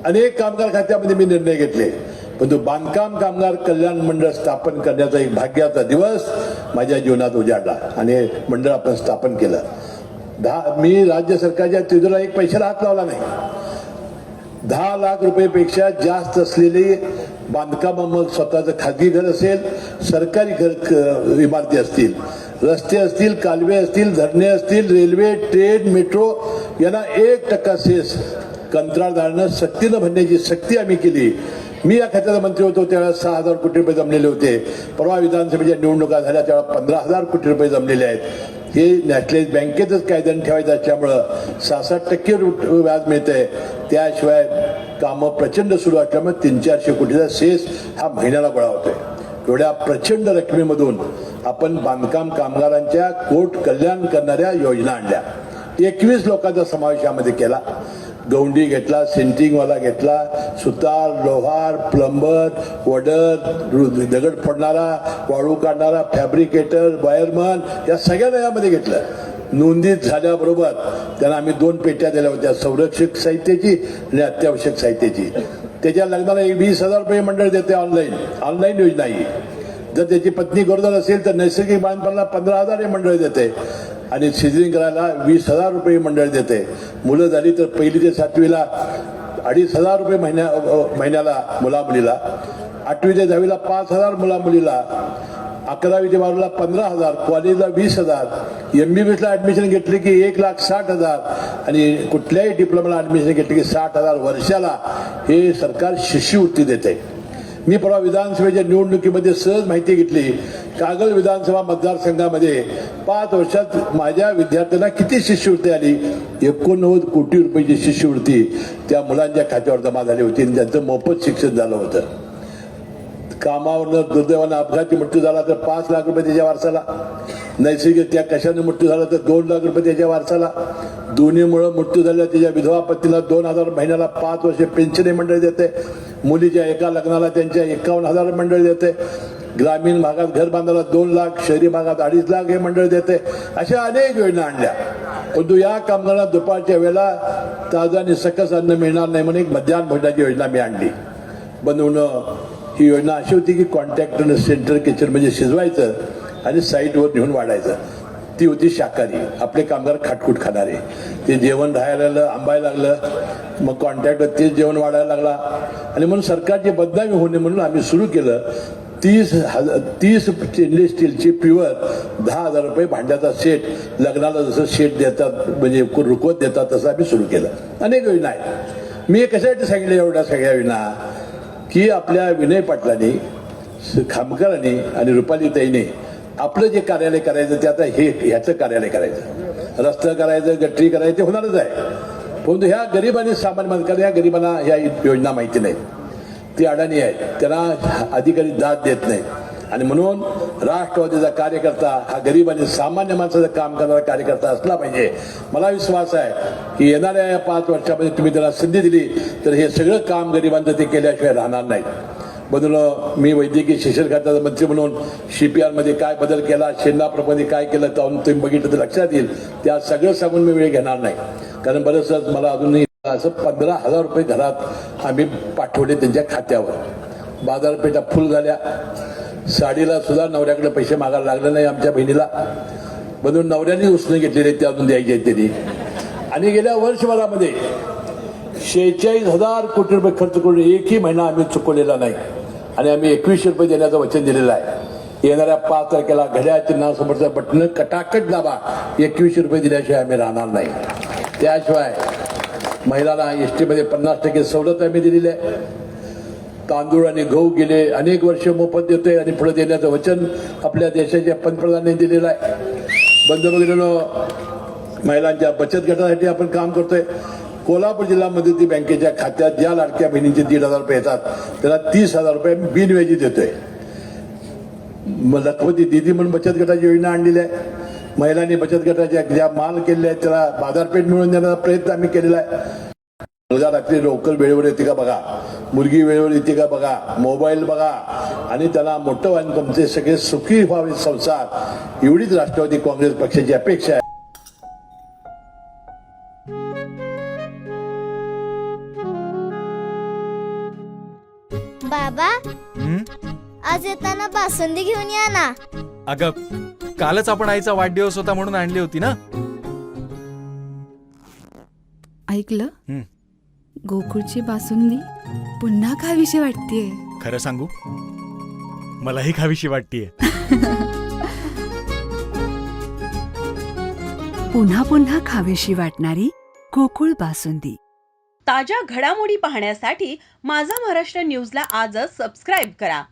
अनेक कामगार खात्यामध्ये मी निर्णय घेतले, परंतु बांधकाम कामगार कल्याण मंडळ स्थापन करण्याचा एक भाग्याचा दिवस माझ्या जीवनात उजाडला आणि मंडळ आपण स्थापन केलं. मी राज्य सरकारच्या तिजोरीला एक पैशाला हात लावला नाही. 10 लाख रुपयेपेक्षा जास्त असलेली बांधकाम, मग स्वतःचं खाजगी घर असेल, सरकारी घर इमारती असतील, रस्ते असतील, कालवे असतील, धरणे असतील, रेल्वे, ट्रेन, मेट्रो यांना 1% सेस कंत्राटदारानं सक्तीनं भरण्याची सक्ती आम्ही केली. मी या खात्याचा मंत्री होतो त्यावेळेस 6,000 कोटी रुपये जमलेले होते. परवा विधानसभेच्या निवडणुका झाल्या त्यावेळेला 15,000 कोटी रुपये जमलेले आहेत. हे नॅशनलाइज बँकेतच कायद्याने ठेवायचं असल्यामुळं 66% व्याज मिळतंय. त्याशिवाय कामं प्रचंड सुरू असल्यामुळे 300-400 कोटीचा सेस हा महिन्याला गोळा होतोय. एवढ्या प्रचंड रकमेमधून आपण बांधकाम कामगारांच्या कोट कल्याण करणाऱ्या योजना आणल्या. 21 लोकांचा समावेश यामध्ये केला. गौंडी घेतला, सेंटिंगवाला घेतला, सुतार, लोहार, प्लंबर, वडर, दगड फोडणारा, वाळू काढणारा, फॅब्रिकेटर, वायरमन या सगळ्यांना यामध्ये घेतलं. नोंदीत झाल्याबरोबर त्यांना आम्ही 2 पेट्या दिल्या होत्या, संरक्षक साहित्याची आणि अत्यावश्यक साहित्याची. त्याच्या लग्नाला 20,000 रुपये मंडळ देते. ऑनलाईन योजना ही. जर त्याची पत्नी गरोदर असेल तर नैसर्गिक बांधकामाला 15,000 हे मंडळ देते आणि सिझरिंग करायला 20,000 रुपये मंडळ देते. मुलं झाली तर 1ली ते 7वीला 2,500 रुपये महिन्याला मुला मुलीला, 8वी ते 10वीला 5,000 मुला मुलीला, 11वी ते 12वीला 15,000, कॉलेजला 20,000, MBBSला ऍडमिशन घेतले की 1,60,000 आणि कुठल्याही डिप्लोमाला ऍडमिशन घेतले की 60,000 वर्षाला हे सरकार शिष्यवृत्ती देते. मी परवा विधानसभेच्या निवडणुकीमध्ये सहज माहिती घेतली. कागल विधानसभा मतदारसंघामध्ये 5 वर्षात माझ्या विद्यार्थ्यांना किती शिष्यवृत्ती आली? 89 कोटी रुपयाची शिष्यवृत्ती त्या मुलांच्या खात्यावर जमा झाली होती आणि त्यांचं मोफत शिक्षण झालं होतं. कामावरनं दुर्दैवानं अपघाती मृत्यू झाला तर 5 लाख रुपये त्याच्या वारसाला, नैसर्गिक त्या कशाने मृत्यू झाला तर 2 लाख रुपये त्याच्या वारसाला, दोन्हीमुळे मृत्यू झाला त्याच्या विधवा पत्नीला 2,000 महिन्याला 5 वर्षे पेन्शन मंडळ देते. मुलीच्या एका लग्नाला त्यांच्या 51,000 मंडळ देते. ग्रामीण भागात घर बांधायला 2 लाख, शहरी भागात 2.5 लाख हे मंडळ देते. अशा अनेक योजना आणल्या. परंतु या कामगारांना दुपारच्या वेळेला ताजं आणि सकस अन्न मिळणार नाही म्हणून एक मध्यान्ह भोजनाची योजना मी आणली बनवणं. ही योजना अशी होती की कॉन्ट्रॅक्टर सेंटर किचन म्हणजे शिजवायचं आणि साईटवर नेऊन वाढायचं. ती होती शाकाहारी. आपले कामगार खाटकूट खाणारे. ते जेवण राहायला आंबायला लागलं, मग कॉन्ट्रॅक्टर तेच जेवण वाढायला लागला आणि म्हणून सरकारची बदनामी होणे म्हणून आम्ही सुरू केलं 30 स्टेनलेस स्टीलची प्युअर 10,000 रुपये भांड्याचा सेट. लग्नाला जसं सेट देतात म्हणजे रुकवत देतात तसं आम्ही सुरू केलं. अनेक योजना आहेत. मी कशासाठी सांगितलं एवढ्या सगळ्या योजना की आपल्या विनय पाटलांनी, खामकरांनी आणि रुपालीताईने आपलं जे कार्यालय करायचं ते आता ह्याचं कार्यालय करायचं, रस्ता करायचं, गटरी करायचं, ते होणारच आहे. परंतु ह्या गरीब आणि सामान्य माणसाला या गरिबांना ह्या योजना माहिती नाहीत. ती अडाणी आहेत, त्यांना अधिकारी दाद देत नाहीत आणि म्हणून राष्ट्रवादीचा कार्यकर्ता हा गरीब आणि सामान्य माणसाचं काम करणारा कार्यकर्ता असला पाहिजे. मला विश्वास आहे की येणाऱ्या या 5 वर्षामध्ये तुम्ही त्यांना संधी दिली तर हे सगळं काम गरिबांचं ते केल्याशिवाय राहणार नाहीत. बदललं. मी वैद्यकीय शिक्षण खात्याचा मंत्री म्हणून CPR मध्ये काय बदल केला, शेंदाप्रमध्ये काय केलं तर तुम्ही बघितलं तर लक्षात येईल. त्या सगळं सांगून मी वेळ घेणार नाही, कारण बरंच मला अजूनही असं 15,000 रुपये घरात आम्ही पाठवले त्यांच्या खात्यावर. बाजारपेठा फुल झाल्या. साडीला सुद्धा नवऱ्याकडे पैसे मागायला लागले नाही आमच्या बहिणीला. म्हणून नवऱ्याने उसने घेतलेले ते अजून द्यायचे आहेत त्यांनी. आणि गेल्या वर्षभरामध्ये 46,000 कोटी रुपये खर्च करून एकही महिना आम्ही चुकवलेला नाही आणि आम्ही 2100 रुपये देण्याचं वचन दिलेलं आहे. येणाऱ्या 5 तारखेला घड्याळ चिन्हासमोरचं बटन कटाकट दाबा. 2100 रुपये दिल्याशिवाय आम्ही राहणार नाही. त्याशिवाय महिलांना ST मध्ये 50% सवलत आम्ही दिलेली आहे. तांदूळ आणि गहू गेले अनेक वर्ष मोफत देतोय आणि पुढे देण्याचं वचन आपल्या देशाच्या पंतप्रधानांनी दिलेलं आहे. बंद बघितलं महिलांच्या बचत गटासाठी आपण काम करतोय. कोल्हापूर जिल्हा मध्यवर्ती बँकेच्या खात्यात ज्या लाडक्या बहिणींचे 1,500 रुपये येतात त्याला 30,000 रुपये बिनव्याजी देतोय. लखपती दिदी म्हणून बचत गटाची योजना आणलेली आहे. महिलांनी बचत गटाच्या ज्या माल केलेल्या आहेत त्याला बाजारपेठ मिळवून देण्याचा प्रयत्न आम्ही केलेला आहे. मुलगा रात्री लवकर वेळेवर येते का बघा, मुलगी वेळेवर येते का बघा, मोबाईल बघा आणि त्याला मोठं व्हावं, तुमचे सगळे सुखी व्हावे संसार, एवढीच राष्ट्रवादी काँग्रेस पक्षाची अपेक्षा आहे. बाबा, हं? आज येताना बासुंदी घेऊन या ना. अगं, कालच आपण आईचा वाढदिवस होता म्हणून आणली होती ना. ऐकलं? हं. गोकुळची बासुंदी पुन्हा खावीशी वाटतेय. खरं सांगू, मलाही खावीशी वाटतीये. पुन्हा पुन्हा खावीशी वाटणारी गोकुळ बासुंदी. ताज्या घडामोडी पाहण्यासाठी माझा महाराष्ट्र न्यूजला आजच सबस्क्राईब करा.